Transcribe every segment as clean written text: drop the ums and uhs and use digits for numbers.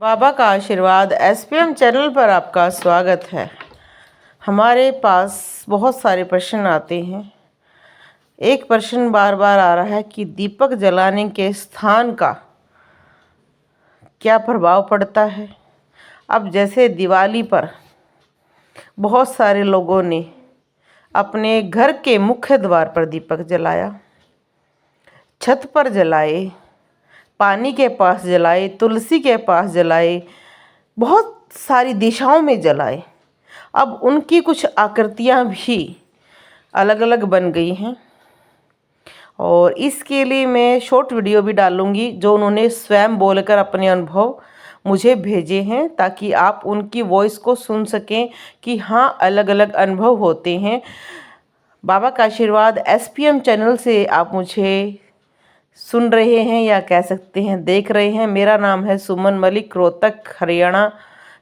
बाबा का आशीर्वाद SPM channel पर आपका स्वागत है। हमारे पास बहुत सारे प्रश्न आते हैं। एक प्रश्न बार बार आ रहा है कि दीपक जलाने के स्थान का क्या प्रभाव पड़ता है। अब जैसे दिवाली पर बहुत सारे लोगों ने अपने घर के मुख्य द्वार पर दीपक जलाया, छत पर जलाए, पानी के पास जलाए, तुलसी के पास जलाए, बहुत सारी दिशाओं में जलाए। अब उनकी कुछ आकृतियाँ भी अलग अलग बन गई हैं और इसके लिए मैं शॉर्ट वीडियो भी डालूँगी जो उन्होंने स्वयं बोलकर अपने अनुभव मुझे भेजे हैं, ताकि आप उनकी वॉइस को सुन सकें कि हाँ, अलग अलग अनुभव होते हैं। बाबा का आशीर्वाद एसपीएम चैनल से आप मुझे सुन रहे हैं या कह सकते हैं देख रहे हैं। मेरा नाम है सुमन मलिक, रोहतक हरियाणा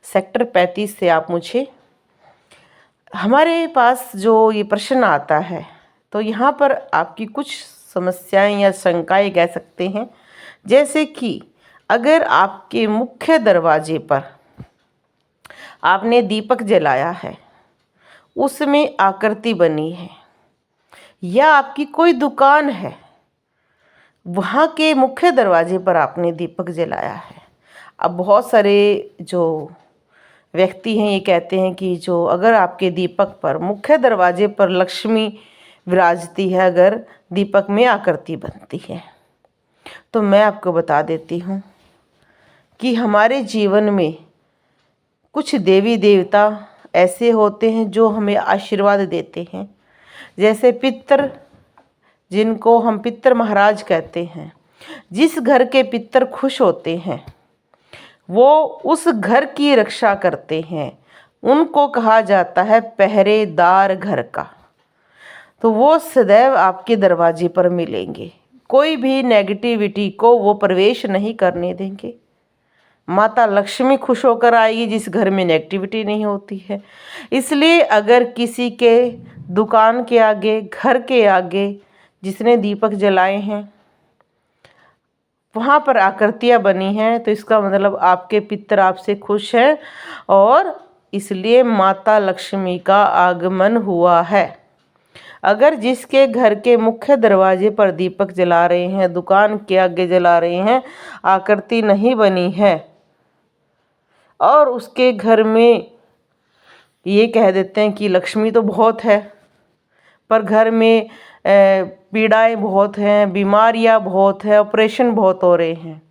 सेक्टर 35 से आप मुझे हमारे पास जो ये प्रश्न आता है, तो यहाँ पर आपकी कुछ समस्याएं या शंकाएं कह सकते हैं। जैसे कि अगर आपके मुख्य दरवाजे पर आपने दीपक जलाया है, उसमें आकृति बनी है, या आपकी कोई दुकान है, वहाँ के मुख्य दरवाजे पर आपने दीपक जलाया है। अब बहुत सारे जो व्यक्ति हैं ये कहते हैं कि जो अगर आपके दीपक पर मुख्य दरवाजे पर लक्ष्मी विराजती है, अगर दीपक में आकृति बनती है, तो मैं आपको बता देती हूँ कि हमारे जीवन में कुछ देवी देवता ऐसे होते हैं जो हमें आशीर्वाद देते हैं। जैसे पितर, जिनको हम पितर महाराज कहते हैं। जिस घर के पितर खुश होते हैं वो उस घर की रक्षा करते हैं। उनको कहा जाता है पहरेदार घर का। तो वो सदैव आपके दरवाजे पर मिलेंगे, कोई भी नेगेटिविटी को वो प्रवेश नहीं करने देंगे। माता लक्ष्मी खुश होकर आएगी जिस घर में नेगेटिविटी नहीं होती है। इसलिए अगर किसी के दुकान के आगे, घर के आगे जिसने दीपक जलाए हैं, वहाँ पर आकृतियाँ बनी हैं, तो इसका मतलब आपके पितर आपसे खुश हैं और इसलिए माता लक्ष्मी का आगमन हुआ है। अगर जिसके घर के मुख्य दरवाजे पर दीपक जला रहे हैं, दुकान के आगे जला रहे हैं, आकृति नहीं बनी है और उसके घर में ये कह देते हैं कि लक्ष्मी तो बहुत है पर घर में पीड़ाएं बहुत हैं, बीमारियां बहुत हैं, ऑपरेशन बहुत हो रहे हैं,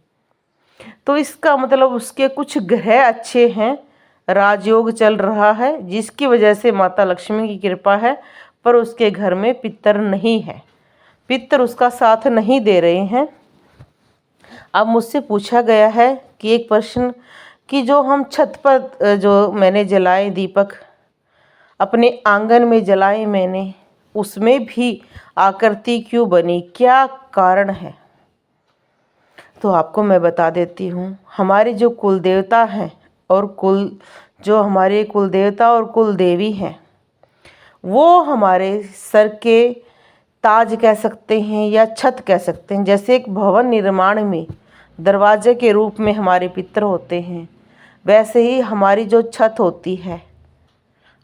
तो इसका मतलब उसके कुछ ग्रह अच्छे हैं, राजयोग चल रहा है, जिसकी वजह से माता लक्ष्मी की कृपा है। पर उसके घर में पितर नहीं है, पितर उसका साथ नहीं दे रहे हैं। अब मुझसे पूछा गया है कि एक प्रश्न कि जो हम छत पर जो मैंने जलाए दीपक, अपने आंगन में जलाए मैंने, उसमें भी आकृति क्यों बनी, क्या कारण है। तो आपको मैं बता देती हूँ। हमारे जो कुल देवता हैं और जो हमारे कुल देवता और कुल देवी हैं, वो हमारे सर के ताज कह सकते हैं या छत कह सकते हैं। जैसे एक भवन निर्माण में दरवाजे के रूप में हमारे पितर होते हैं, वैसे ही हमारी जो छत होती है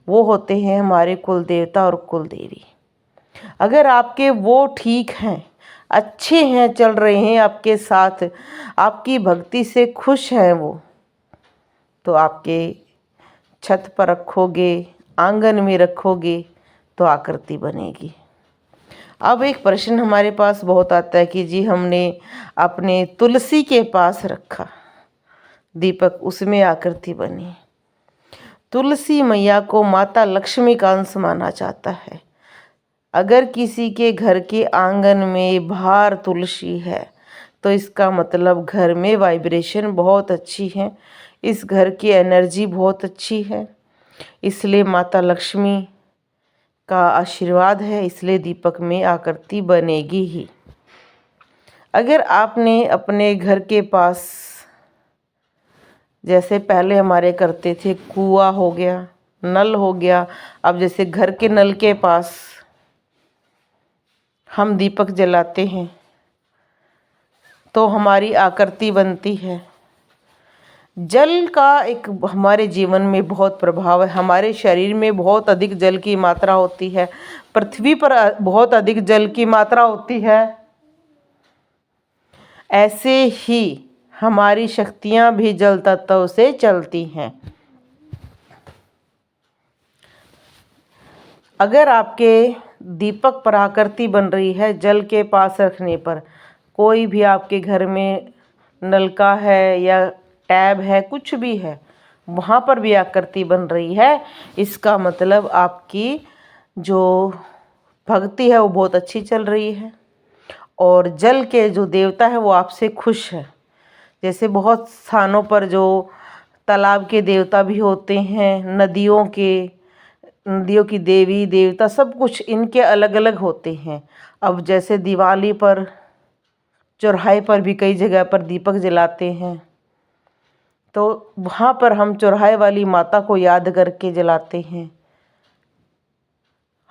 वो होते हैं हमारे कुल देवता और कुल देवी। अगर आपके वो ठीक हैं, अच्छे हैं, चल रहे हैं आपके साथ, आपकी भक्ति से खुश हैं वो, तो आपके छत पर रखोगे, आंगन में रखोगे तो आकृति बनेगी। अब एक प्रश्न हमारे पास बहुत आता है कि जी हमने अपने तुलसी के पास रखा दीपक, उसमें आकृति बनी। तुलसी मैया को माता लक्ष्मी का अंश माना जाता है। अगर किसी के घर के आंगन में बाहर तुलसी है तो इसका मतलब घर में वाइब्रेशन बहुत अच्छी है, इस घर की एनर्जी बहुत अच्छी है, इसलिए माता लक्ष्मी का आशीर्वाद है, इसलिए दीपक में आकृति बनेगी ही। अगर आपने अपने घर के पास, जैसे पहले हमारे करते थे, कुआं हो गया, नल हो गया, अब जैसे घर के नल के पास हम दीपक जलाते हैं तो हमारी आकृति बनती है। जल का एक हमारे जीवन में बहुत प्रभाव है। हमारे शरीर में बहुत अधिक जल की मात्रा होती है, पृथ्वी पर बहुत अधिक जल की मात्रा होती है। ऐसे ही हमारी शक्तियाँ भी जल तत्व से चलती हैं। अगर आपके दीपक पर आकृति बन रही है जल के पास रखने पर, कोई भी आपके घर में नलका है या टैब है, कुछ भी है, वहाँ पर भी आकृति बन रही है, इसका मतलब आपकी जो भक्ति है वो बहुत अच्छी चल रही है और जल के जो देवता है वो आपसे खुश है। जैसे बहुत स्थानों पर जो तालाब के देवता भी होते हैं, नदियों की देवी देवता, सब कुछ इनके अलग अलग होते हैं। अब जैसे दिवाली पर चौराहे पर भी कई जगह पर दीपक जलाते हैं, तो वहाँ पर हम चौराहे वाली माता को याद करके जलाते हैं।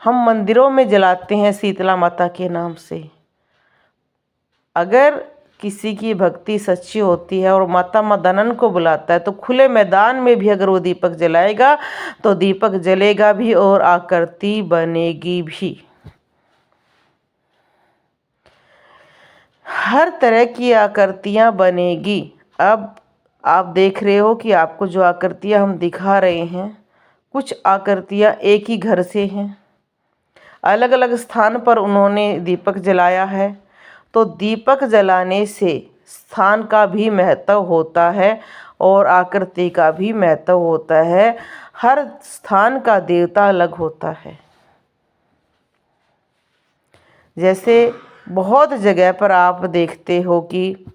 हम मंदिरों में जलाते हैं शीतला माता के नाम से। अगर किसी की भक्ति सच्ची होती है और माता मदनन को बुलाता है तो खुले मैदान में भी अगर वो दीपक जलाएगा तो दीपक जलेगा भी और आकृति बनेगी भी। हर तरह की आकृतियाँ बनेगी। अब आप देख रहे हो कि आपको जो आकृतियाँ हम दिखा रहे हैं, कुछ आकृतियाँ एक ही घर से हैं, अलग अलग स्थान पर उन्होंने दीपक जलाया है। तो दीपक जलाने से स्थान का भी महत्व होता है और आकृति का भी महत्व होता है। हर स्थान का देवता अलग होता है। जैसे बहुत जगह पर आप देखते हो कि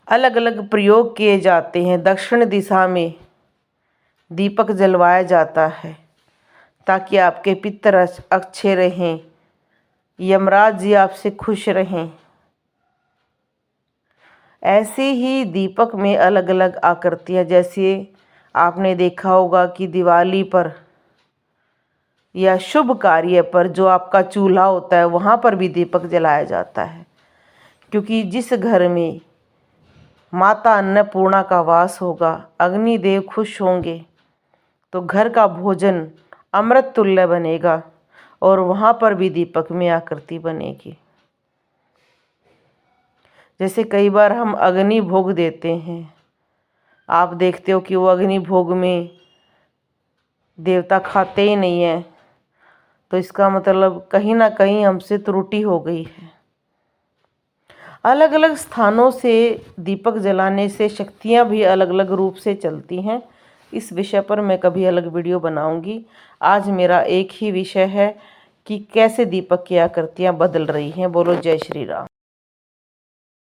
अलग अलग प्रयोग किए जाते हैं। दक्षिण दिशा में दीपक जलवाया जाता है ताकि आपके पितर अच्छे रहें, यमराज जी आपसे खुश रहें। ऐसे ही दीपक में अलग अलग आकृतियाँ, जैसे आपने देखा होगा कि दिवाली पर या शुभ कार्य पर जो आपका चूल्हा होता है वहाँ पर भी दीपक जलाया जाता है, क्योंकि जिस घर में माता अन्नपूर्णा का वास होगा, अग्निदेव खुश होंगे, तो घर का भोजन अमृत तुल्य बनेगा और वहाँ पर भी दीपक में आकृति बनेगी। जैसे कई बार हम अग्नि भोग देते हैं, आप देखते हो कि वो अग्नि भोग में देवता खाते ही नहीं है, तो इसका मतलब कहीं ना कहीं हमसे त्रुटि हो गई है। अलग अलग स्थानों से दीपक जलाने से शक्तियाँ भी अलग अलग रूप से चलती हैं। इस विषय पर मैं कभी अलग वीडियो बनाऊंगी। आज मेरा एक ही विषय है कि कैसे दीपक की आकृतियाँ बदल रही हैं। बोलो जय श्री राम।